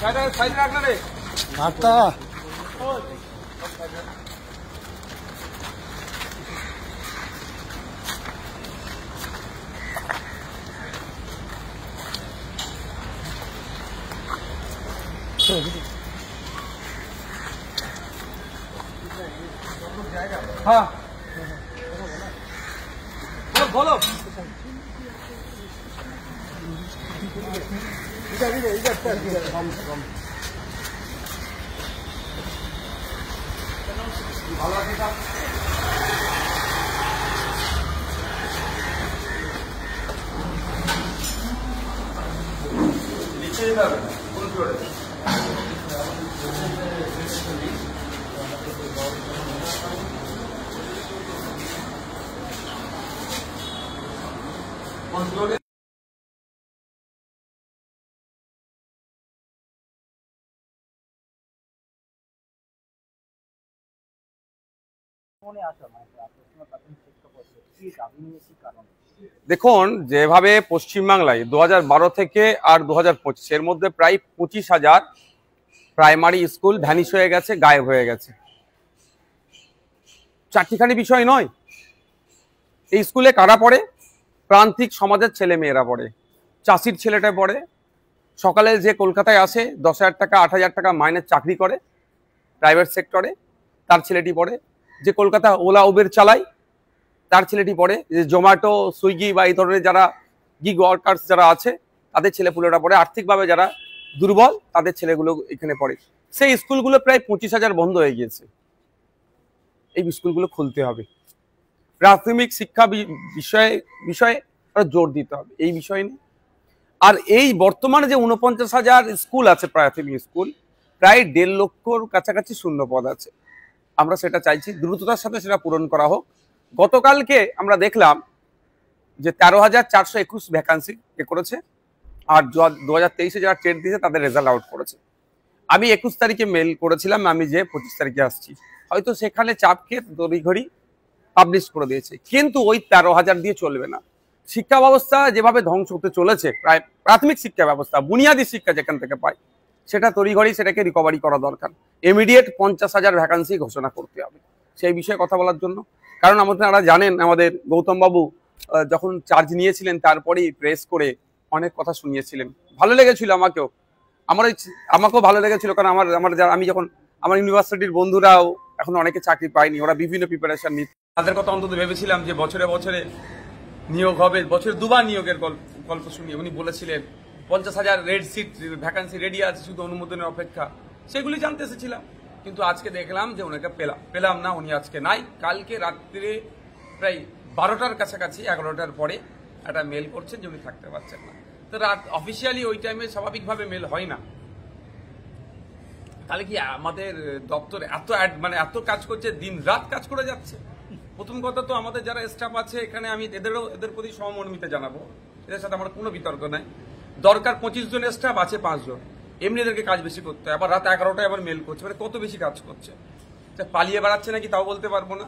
हाँ बोलो ভালো আছি স্যার নিচে যেতে হবে কোন ফ্লোরে কোন ফ্লোরে দেখুন যেভাবে পশ্চিমবাংলায় 2012 থেকে আর 2025 এর মধ্যে প্রায় 25,000 প্রাইমারি স্কুল ভ্যানিশ হয়ে গেছে, গায়েব হয়ে গেছে। চারটিখানি বিষয় নয়। এই স্কুলে কারা পড়ে? প্রান্তিক সমাজের ছেলে মেয়েরা পড়ে, চাষির ছেলেটা পড়ে, সকালে যে কলকাতায় আসে 10,000 টাকা 8,000 টাকা মাইনের চাকরি করে প্রাইভেট সেক্টরে, তার ছেলেটি পড়ে। যে কলকাতা ওলা উবের চালায় তার ছেলেটি পড়ে। যে জোম্যাটো সুইগি বা এই ধরনের যারা গিগ ওয়ার্কার্স যারা আছে তাদের ছেলেপুলেরা পড়ে। আর্থিকভাবে যারা দুর্বল তাদের ছেলেগুলো এখানে পড়ে। সেই স্কুলগুলো প্রায় 25,000 বন্ধ হয়ে গিয়েছে। এই স্কুলগুলো খুলতে হবে। প্রাথমিক শিক্ষা বিষয়ে জোর দিতে হবে এই বিষয় নিয়ে। আর এই বর্তমানে যে 49,000 স্কুল আছে প্রাথমিক স্কুল, প্রায় 1.5 লক্ষর কাছাকাছি শূন্য পদ আছে। আমরা সেটা চাইছি দ্রুততার সাথে সেটা পূরণ করা হোক। গতকালকে আমরা দেখলাম যে 13,421 ভ্যাকান্সি করেছে, আর 2023-এ যারা টেট দিয়েছে তাদের রেজাল্ট আউট করেছে। আমি 21 তারিখে মেল করেছিলাম, আমি যে 25 তারিখে আসছি, হয়তো সেখানে চাপকে তড়িঘড়ি পাবলিশ করে দিয়েছে। কিন্তু ওই 13,000 দিয়ে চলবে না। শিক্ষা ব্যবস্থা যেভাবে ধ্বংস হতে চলেছে, প্রায় প্রাথমিক শিক্ষা ব্যবস্থা, বুনিয়াদী শিক্ষা যেখান থেকে পায়, সেটা তড়িঘড়ি সেটাকে রিকভারি করা দরকার। ইমিডিয়েট 50,000 ভ্যাকান্সি ঘোষণা করতে হবে সেই বিষয়ে কথা বলার জন্য। কারণ আপনারা জানেন আমাদের গৌতম বাবু যখন চার্জ নিয়েছিলেন তারপরেই প্রেস করে অনেক কথা শুনিয়েছিলেন। ভালো লেগেছিল আমাকেও ভালো লেগেছিল। কারণ আমি যখন আমার ইউনিভার্সিটির বন্ধুরাও এখন অনেকে চাকরি পায়নি, ওরা বিভিন্ন প্রিপারেশন নিচ্ছে, তাদের কথা অন্তত ভেবেছিলাম যে বছরে বছরে নিয়োগ হবে। বছরে দুবার নিয়োগের গল্প শুনিয়ে উনি বলেছিলেন 50,000 রেড সিট ভ্যাকান্সি রেডি আছে, শুধু অনুমোদনের অপেক্ষা। সেগুলি জানতে এসেছিলাম, কিন্তু আজকে দেখলাম যে ওনাকে পেলাম না। উনি আজকে নাই। কালকে রাত্রে প্রায় 12টার কাছাকাছি, 11টার পরে একটা মেল করছেন যে উনি থাকতে পারছেন না। তো রাত অফিসিয়ালি ওই টাইমে স্বাভাবিকভাবে মেল হয় না। তাহলে কি আমাদের দপ্তর এত কাজ করছে, দিন রাত কাজ করে যাচ্ছে? প্রথম কথা তো আমাদের যারা স্টাফ আছে এখানে, আমি এদের প্রতি সহমর্মিতা জানাবো। এদের সাথে আমার কোনো বিতর্ক নাই। দরকার 25 জন স্টাফ, আছে 5 জন। এমনি এদেরকে কাজ বেশি করতে হয়। আবার রাত 11টায় আবার মেল করছে, মানে কত বেশি কাজ করছে। পালিয়ে বেড়াচ্ছে নাকি তাও বলতে পারবো না।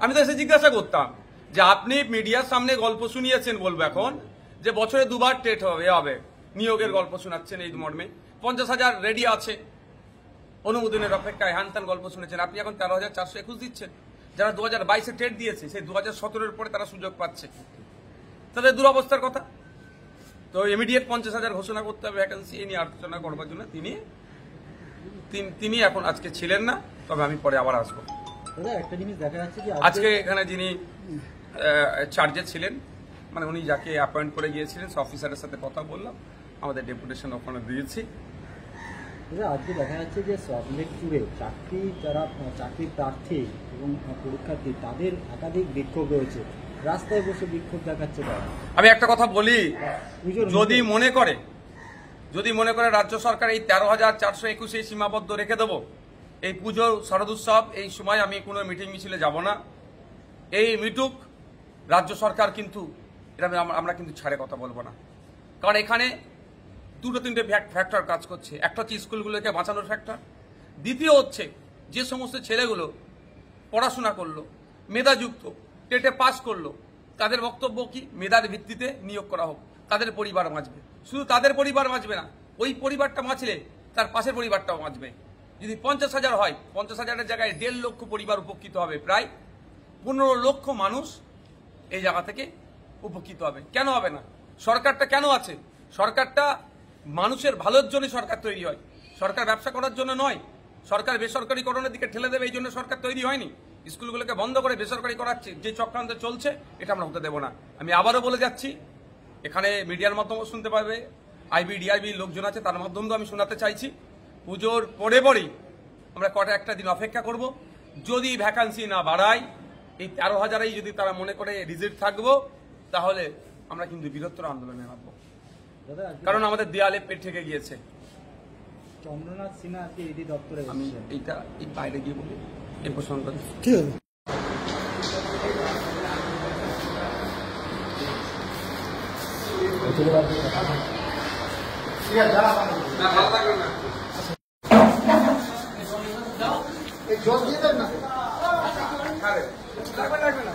আমি তো এসে জিজ্ঞাসা করতাম যে আপনি মিডিয়ার সামনে গল্প শুনিয়েছেন, বলবো এখন যে বছরে দুবার টেট হবে, নিয়োগের গল্প শোনাচ্ছেন এই মর্মে। 50,000 রেডি আছে, অনুমোদনের অপেক্ষায়, হ্যান গল্প শুনেছেন। আপনি এখন 13,421 দিচ্ছেন। যারা 2022-এ টেট দিয়েছে সেই 2017-এর পরে তারা সুযোগ পাচ্ছে। তাদের দুরবস্থার কথা। তো ইমিডিয়েট 50,000 ঘোষণা করতে হবে ভ্যাকেন্সি। এই নিয়ে আলোচনা করবার জন্য তিনি এখন আজকে ছিলেন না, তবে আমি পরে আবার আসবো। একটা জিনিস দেখা যাচ্ছে যে আজকে এখানে যিনি চার্জে ছিলেন, মানে উনি যাকে অ্যাপয়েন্ট করে গিয়েছিলেন, সে অফিসারের সাথে কথা বললাম, আমাদের ডেপুটেশন ওখানে দিয়েছি। আজকে দেখা যাচ্ছে যে সল্টলেক জুড়ে চাকরি প্রার্থী এবং পরীক্ষার্থী তাদের একাধিক বিক্ষোভ রয়েছে, রাস্তায় বসে বিক্ষোভ দেখাচ্ছে তারা। আমি একটা কথা বলি, যদি মনে করে রাজ্য সরকার এই 13,421 সীমাবদ্ধ রেখে দেবো, এই পুজো শারদ উৎসব এই সময় আমি কোনো মিটিং মিছিলে যাব না, এই মিটুক রাজ্য সরকার, কিন্তু এটা আমরা কিন্তু ছাড়ে কথা বলবো না। কারণ এখানে 2-3টে ফ্যাক্টর কাজ করছে। একটা হচ্ছে স্কুলগুলোকে বাঁচানোর ফ্যাক্টর, দ্বিতীয় হচ্ছে যে সমস্ত ছেলেগুলো পড়াশোনা করলো, মেধাযুক্ত, টেটে পাস করলো, তাদের বক্তব্য কি মেধার ভিত্তিতে নিয়োগ করা হোক, তাদের পরিবার বাঁচবে। শুধু তাদের পরিবার বাঁচবে না, ওই পরিবারটা বাঁচলে তার পাশের পরিবারটাও বাঁচবে। যদি 50,000 হয়, 50,000-এর জায়গায় 1.5 লক্ষ পরিবার উপকৃত হবে, প্রায় 15 লক্ষ মানুষ এই জায়গা থেকে উপকৃত হবে। কেন হবে না? সরকারটা কেন আছে? সরকারটা মানুষের ভালোর জন্য সরকার তৈরি হয়, সরকার ব্যবসা করার জন্য নয়। সরকার বেসরকারিকরণের দিকে ঠেলে দেবে এই জন্য সরকার তৈরি হয়নি। স্কুলগুলোকে বন্ধ করে বেসরকারি করাচ্ছে যে চক্রান্ত চলছে, এটা আমরা হতে দেব না। আমি আবারও বলে যাচ্ছি, এখানে মিডিয়ার মাধ্যমে শুনতে পাবে, আইবি ডিআইবি লোকজন আছে, তার মাধ্যমেও আমি শোনাতে চাইছি, পুজোর পরেই আমরা একটা দিন অপেক্ষা করব। যদি ভ্যাকান্সি না বাড়ায়, এই 13,000-এই যদি তারা মনে করে রিজেক্ট থাকবো, তাহলে আমরা কিন্তু বৃহত্তর আন্দোলনে নামবো। কারণ আমাদের দেয়ালে পেট থেকে গিয়েছে। চন্দ্রনাথ সিনহা আজকে ইডি দপ্তরে আমি এইটা এই বাইরে গিয়ে বলি এই প্রসঙ্গ। ঠিক আছে। জল দিয়ে দেন না। লাগবে না।